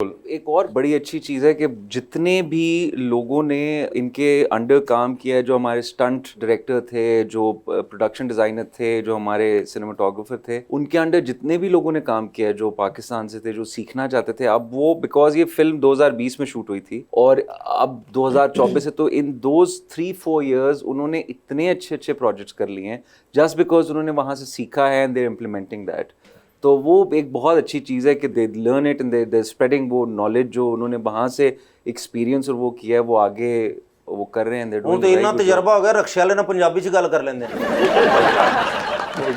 एक और बड़ी अच्छी चीज़ है कि जितने भी लोगों ने इनके अंडर काम किया है, जो हमारे स्टंट डायरेक्टर थे, जो प्रोडक्शन डिज़ाइनर थे, जो हमारे सिनेमाटोग्राफर थे, उनके अंडर जितने भी लोगों ने काम किया है, जो पाकिस्तान से थे, जो सीखना चाहते थे, अब वो बिकॉज ये फिल्म 2020 में शूट हुई थी और अब 2024 है, तो इन दोज 3-4 ईयर्स उन्होंने इतने अच्छे अच्छे प्रोजेक्ट्स कर लिए हैं जस्ट बिकॉज उन्होंने वहाँ से सीखा है and they are implementing that. तो वो एक बहुत अच्छी चीज़ है कि they learn it and they spreading वो नॉलेज जो उन्होंने वहाँ से एक्सपीरियंस और वो किया है, वो आगे वो कर रहे हैं। ਹੁਣ ਤੇ ਇੰਨਾ ਤਜਰਬਾ ਹੋ ਗਿਆ, ਰਕਸ਼ੇ ਵਾਲੇ ਨਾਲ ਪੰਜਾਬੀ ਚ ਗੱਲ ਕਰ ਲੈਂਦੇ ਨੇ।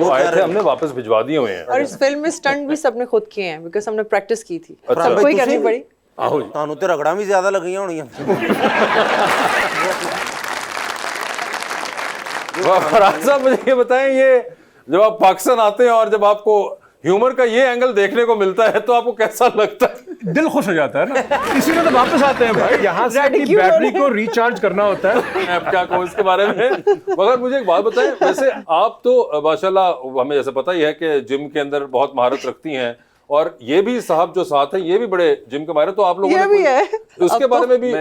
वो आए थे, हमने वापस भिजवा दिए हुए हैं। और इस फिल्म में स्टंट भी सबने खुद किए हैं बिकॉज हमने प्रैक्टिस की थी, अच्छा। सबको ही करनी पड़ी। आओ जी। ਤੁਹਾਨੂੰ ਤੇ ਰਗੜਾਂ ਵੀ ਜ਼ਿਆਦਾ ਲੱਗੀਆਂ ਹੋਣੀਆਂ। फरहाद साहब मुझे ये बताएं, ये जब आप पाकिस्तान आते हैं और जब आपको ह्यूमर का ये एंगल देखने को मिलता है तो आपको कैसा लगता है? दिल खुश हो जाता है ना, इसीलिए तो वापस आते हैं भाई, यहाँ से अपनी बैटरी को रिचार्ज करना होता है। मैं अब क्या कहूँ इसके बारे में, मगर मुझे एक बात बताएं, वैसे आप तो माशाल्लाह हमें जैसे पता ही है कि जिम के अंदर बहुत महारत रखती हैं और ये भी साहब जो साथ हैं ये भी बड़े जिम के माहिर, तो आप लोगों ये ने भी है उसके बारे में भी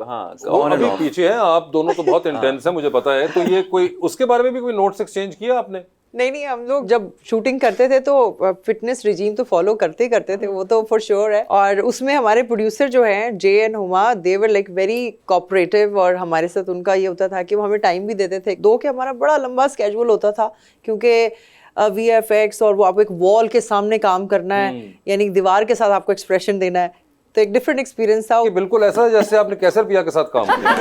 हाँ अभी पीछे हैं आप दोनों, तो बहुत इंटेंस है मुझे पता है, तो ये कोई उसके बारे में भी कोई नोट्स एक्सचेंज किया आपने? नहीं, हम लोग जब शूटिंग करते थे तो फिटनेस रिजीम तो फॉलो करते ही करते थे, वो तो फॉर श्योर है। और उसमें हमारे प्रोड्यूसर जो हैं J N Huma, they were like very cooperative और हमारे साथ उनका ये होता था कि वो हमें टाइम भी देते थे। दो कि हमारा बड़ा लंबा स्केड्यूल होता था क्योंकि VFX और वो आपको एक वॉल के सामने काम करना है, यानी दीवार के साथ आपको एक्सप्रेशन देना है, तो एक डिफरेंट एक्सपीरियंस था। बिल्कुल ऐसा है जैसे आपने कैसर पिया के साथ काम किया।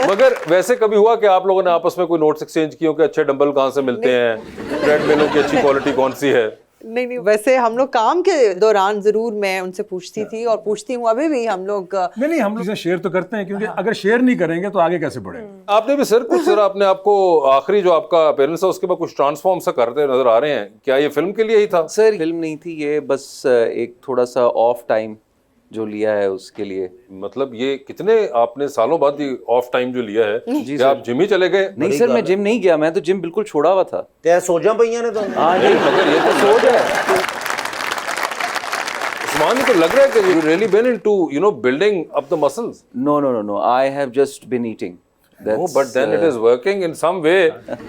मगर वैसे कभी हुआ कि आप लोगों ने आपस में कोई नोट्स एक्सचेंज किए हो कि अच्छे डंबल कहाँ से मिलते हैं, ट्रेडमिलों की अच्छी क्वालिटी कौन सी है? नहीं, वैसे हम लोग काम के दौरान जरूर मैं उनसे पूछती थी और पूछती हूँ अभी भी। हम लोग नहीं, हम लोग शेयर तो करते हैं क्योंकि अगर शेयर नहीं करेंगे तो आगे कैसे बढ़ेंगे। आपने भी सर कुछ अपने आपको आखिरी जो आपका अपीयरेंस है उसके बाद कुछ ट्रांसफॉर्म सा करते नजर आ रहे हैं, क्या ये फिल्म के लिए ही था? सर फिल्म नहीं थी ये, बस एक थोड़ा सा ऑफ टाइम जो लिया है उसके लिए। मतलब ये कितने आपने सालों बाद ही ऑफ टाइम जो लिया है, क्या आप जिम ही चले गए? नहीं सर, मैं जिम नहीं गया, मैं तो जिम बिल्कुल छोड़ा हुआ था। ਤੇ ਸੋਜਾਂ ਪਈਆਂ ਨੇ ਤੁਹਾਨੂੰ? हाँ नहीं, मगर ये तो सोच है उस्मान को लग रहा है कि you really been into building up the muscles. No, I have just been eating. But then it is working in some way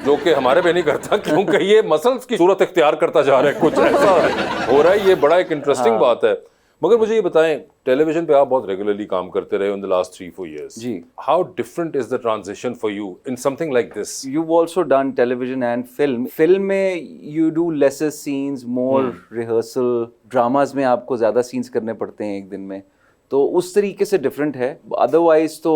जो कि हमारे पे नहीं करता, क्योंकि ये मसल्स की सूरत इख्तियार करता जा रहा है, कुछ ऐसा हो रहा है। ये बड़ा एक इंटरेस्टिंग बात है। मगर मुझे ये बताएं, टेलीविजन पे आप बहुत रेगुलरली काम करते रहे in the last 3-4 years ji, how different is the transition for you in something like this? You've also done television and film. Film में you do lesser scenes, more rehearsal. Dramas में आपको ज़्यादा सीन्स करने पड़ते हैं एक दिन में, तो उस तरीके से डिफरेंट है। अदरवाइज तो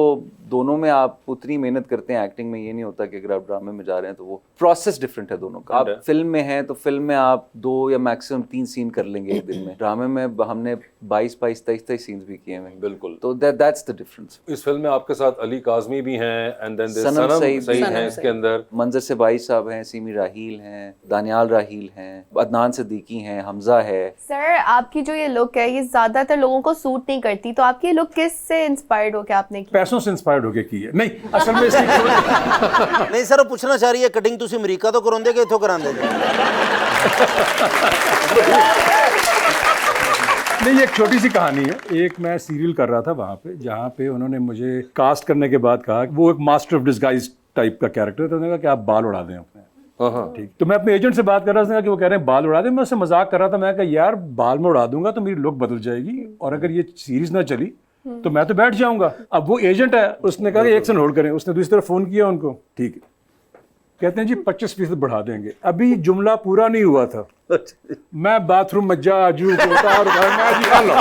दोनों में आप उतनी मेहनत करते हैं। एक्टिंग में ये नहीं होता कि अगर आप ड्रामे में जा रहे हैं तो वो प्रोसेस डिफरेंट है दोनों का। आप फिल्म में हैं तो फिल्म में आप 2 या मैक्सिमम 3 सीन कर लेंगे एक दिन में। ड्रामे में हमने 22-23 सीन्स भी किए हैं। बिल्कुल, तो दैट्स द डिफरेंस। इस फिल्म में आपके साथ अली काज़मी भी हैं एंड देन सनम सईद हैं इसके अंदर, मंजर से बाई साहब हैं, सीमी राहील हैं, दानियाल राहील हैं, अदनान सिद्दीकी हैं, हमजा है। सर आपकी जो ये लुक है ये ज्यादातर लोगों को सूट नहीं करती, तो आपकी लुक किस से इंस्पायर्ड होकर आपने की? पैसों से इंस्पायर्ड होके की है। नहीं, असल में इसकी ਨਹੀਂ ਸਰ, ਉਹ ਪੁੱਛਣਾ ਚਾਹ ਰਹੀ ਹੈ ਕਟਿੰਗ ਤੁਸੀਂ ਅਮਰੀਕਾ ਤੋਂ ਕਰਾਉਂਦੇ ਕਿ ਇੱਥੋਂ ਕਰਾਉਂਦੇ ਜੀ? नहीं, एक छोटी सी कहानी है। एक मैं सीरियल कर रहा था वहाँ पे, जहाँ पे उन्होंने मुझे कास्ट करने के बाद कहा, वो एक मास्टर ऑफ डिस्गाइज टाइप का कैरेक्टर था, उन्होंने कहा कि आप बाल उड़ा दें अपने। हाँ ठीक, तो मैं अपने एजेंट से बात कर रहा था कि वो कह रहे हैं बाल उड़ा दें। मैं उससे मजाक कर रहा था, मैं कहा यार बाल में उड़ा दूंगा तो मेरी लुक बदल जाएगी और अगर ये सीरीज ना चली तो मैं तो बैठ जाऊंगा। अब वो एजेंट है, उसने कहा कि एक सेकंड होल्ड करें। उसने दूसरी तरफ फोन किया उनको, ठीक है, कहते हैं जी 25% बढ़ा देंगे। अभी जुमला पूरा नहीं हुआ था, मैं बाथरूम में जा जू को उतार मैं जी हेलो।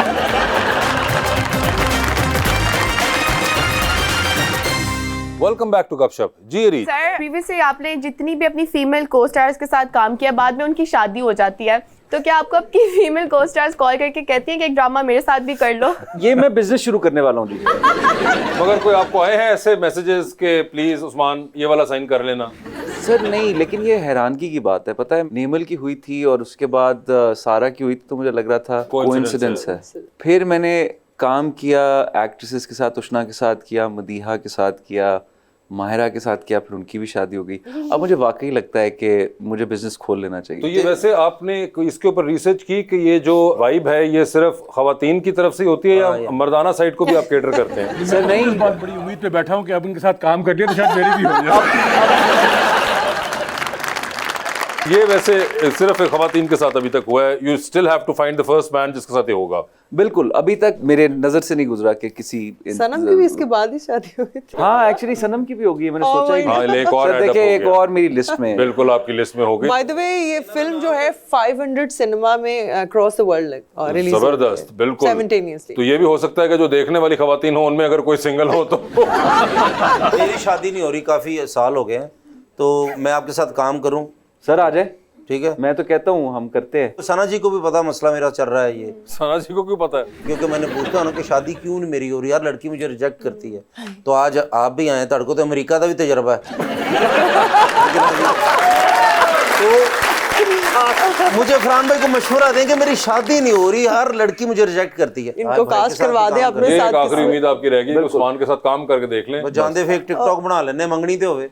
वेलकम बैक टू गपशप जी। रीत सर प्रीवियसली आपने जितनी भी अपनी फीमेल को स्टार्स के साथ काम किया, बाद में उनकी शादी हो जाती है, तो क्या आपको आपकी फीमेल को स्टार्स कॉल करके कहती हैं कि एक ड्रामा मेरे साथ भी कर लो? ये मैं बिजनेस शुरू करने वाला हूँ जी। मगर कोई आपको आए हैं ऐसे मैसेजेस के प्लीज उस्मान ये वाला साइन कर लेना? सर नहीं, लेकिन ये हैरानगी की बात है। पता है नेमल की हुई थी और उसके बाद सारा की हुई थी, तो मुझे लग रहा था कोइंसिडेंस है। फिर मैंने काम किया एक्ट्रेसेस के साथ, उष्णा के साथ किया, मदीहा के साथ किया, माहिरा के साथ किया, फिर उनकी भी शादी हो गई। अब मुझे वाकई लगता है कि मुझे बिजनेस खोल लेना चाहिए। तो ये वैसे आपने कोई इसके ऊपर रिसर्च की कि ये जो वाइब है ये सिर्फ खवातीन की तरफ से होती है या मर्दाना साइड को भी आप केटर करते हैं? सर नहीं, बहुत बड़ी उम्मीद पे बैठा हूँ कि अब इनके साथ काम कर लिया तो शायद मेरी भी हो जाए। ये वैसे सिर्फ एक खवातीन के साथ अभी तक हुआ है। You still have to find the first man जिसके साथ ये होगा। बिल्कुल, अभी तक मेरे नजर से नहीं गुजरा कि किसी सनम की भी इसके बाद ही शादी हो गई थी। हाँ, एक्चुअली सनम की भी होगी, मैंने सोचा ही हाँ, नहीं। एक और सर add up देखिए, हो एक गया। और मेरी लिस्ट में है। बिल्कुल आपकी लिस्ट में हो गई। बाय द वे ये फिल्म जो है 500 सिनेमा में अक्रॉस द वर्ल्ड रिलीज, जबरदस्त, बिल्कुल। साइमल्टेनियसली। तो ये भी हो सकता है कि जो देखने वाली खवातीन हो उनमें अगर कोई सिंगल हो तो मेरी शादी नहीं हो रही, काफ़ी साल हो गए हैं, तो मैं आपके साथ काम करूं? सर आ जाए, ठीक है। मैं तो कहता हूँ हम करते हैं। सना जी को भी पता मसला मेरा चल रहा है ये, सना जी को क्यों पता है? क्योंकि मैंने पूछता हूँ कि शादी क्यों नहीं मेरी हो रही यार, लड़की मुझे रिजेक्ट करती है। तो आज आप भी आए, तड़को तो अमेरिका का भी तजर्बा है। तो मुझे फरहान भाई को मशवरा दें कि मेरी शादी नहीं हो रही यार, लड़की मुझे रिजेक्ट करती है। इनको कास्ट करवा दे अपने ये साथ एक आखिरी उम्मीद आपकी रहेगी कि उस्मान के साथ काम करके देख लें। जानते फेक टिकटॉक बना लेने, मंगनी तो होवे।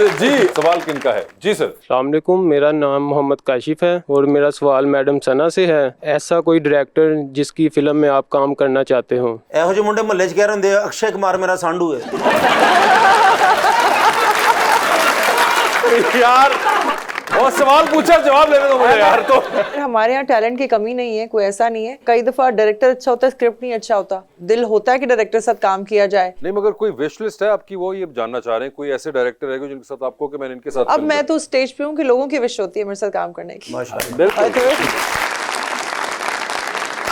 जी, सवाल किनका है? जी सर। अस्सलाम वालेकुम, मेरा नाम मोहम्मद काशिफ है और मेरा सवाल मैडम सना से है। ऐसा कोई डायरेक्टर जिसकी फिल्म में आप काम करना चाहते हो? ਇਹੋ ਜਿਹੇ ਮੁੰਡੇ ਮਹੱਲੇ 'ਚ ਕਹਿ ਰਹੇ ਹੁੰਦੇ ਆ, ਅਕਸ਼ੇ ਕੁਮਾਰ ਮੇਰਾ ਸਾਂਢੂ ਹੈ। यार और सवाल पूछा, जवाब लेने दो मुझे यार। तो हमारे यहाँ टैलेंट की कमी नहीं है, कोई ऐसा नहीं है। कई दफा डायरेक्टर अच्छा होता है, स्क्रिप्ट नहीं अच्छा होता। दिल होता है कि डायरेक्टर के साथ काम किया जाए। नहीं, मगर कोई विश लिस्ट है आपकी, वो ये जानना चाह रहे हैं कोई ऐसे डायरेक्टर है जिनके साथ आपको कि मैंने इनके साथ अब मैं तो स्टेज पे हूँ कि लोगों की विश होती है मेरे साथ काम करने की। माशाल्लाह।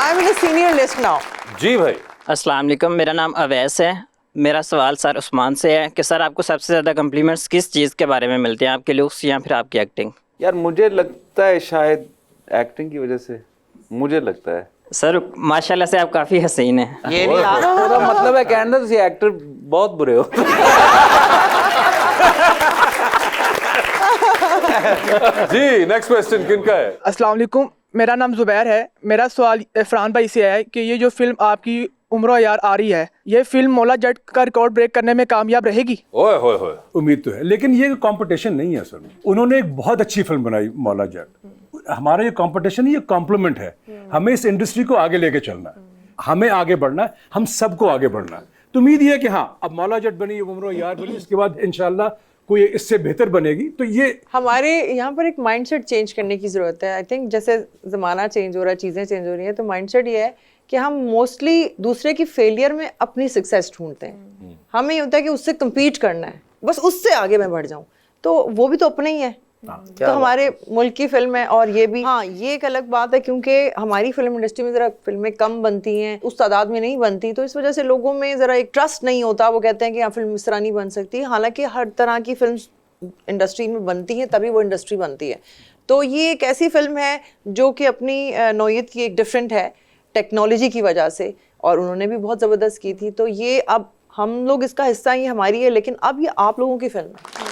I am in a senior list now. जी भाई। अस्सलाम वालेकुम, मेरा नाम अवैस है। मेरा सवाल सर उस्मान से है कि सर आपको सबसे ज़्यादा कम्प्लीमेंट्स किस चीज़ के बारे में मिलते हैं, आपके लुक्स या फिर आपकी एक्टिंग? यार मुझे लगता है शायद एक्टिंग की वजह से, मुझे लगता है। सर माशाल्लाह से आप काफ़ी हसीन हैं। ये नहीं तो मतलब है कहना तो एक्टर बहुत बुरे हो। जी, नेक्स्ट क्वेश्चन किनका है? अस्सलाम वालेकुम, मेरा नाम जुबैर है। मेरा सवाल फरहान भाई से है कि ये जो फिल्म आपकी उम्र यार आ रही है, ये फिल्म मौला जट का रिकॉर्ड ब्रेक करने में कामयाब रहेगी? ओए होए होए। उम्मीद तो है, लेकिन ये कंपटीशन नहीं है सर। उन्होंने एक बहुत अच्छी फिल्म बनाई मौला जट। हमारा ये कंपटीशन, ये कॉम्प्लीमेंट है। हमें इस इंडस्ट्री को आगे लेके चलना है, हमें आगे बढ़ना है, हम सबको आगे बढ़ना है। तो उम्मीद ये है कि हाँ, अब मौला जट बनी, उम्र यार बनी, इसके बाद इंशाल्लाह कोई इससे बेहतर बनेगी। तो ये हमारे यहाँ पर एक माइंडसेट चेंज करने की ज़रूरत है। आई थिंक जैसे ज़माना चेंज हो रहा है, चीज़ें चेंज हो रही हैं, तो माइंडसेट ये है कि हम मोस्टली दूसरे की फेलियर में अपनी सक्सेस ढूंढते हैं। हमें ये होता है कि उससे कम्पीट करना है, बस उससे आगे मैं बढ़ जाऊं, तो वो भी तो अपने ही है। तो हमारे मुल्क की फिल्म है, और ये भी हाँ, ये एक अलग बात है क्योंकि हमारी फिल्म इंडस्ट्री में ज़रा फिल्में कम बनती हैं, उस तादाद में नहीं बनती, तो इस वजह से लोगों में ज़रा एक ट्रस्ट नहीं होता। वो कहते हैं कि हाँ, फिल्म इस तरह नहीं बन सकती। हालांकि हर तरह की फिल्म इंडस्ट्री में बनती हैं, तभी वो इंडस्ट्री बनती है। तो ये एक ऐसी फिल्म है जो कि अपनी नौयत की एक डिफरेंट है टेक्नोलॉजी की वजह से, और उन्होंने भी बहुत ज़बरदस्त की थी। तो ये अब हम लोग इसका हिस्सा, ये हमारी है, लेकिन अब ये आप लोगों की फिल्म है।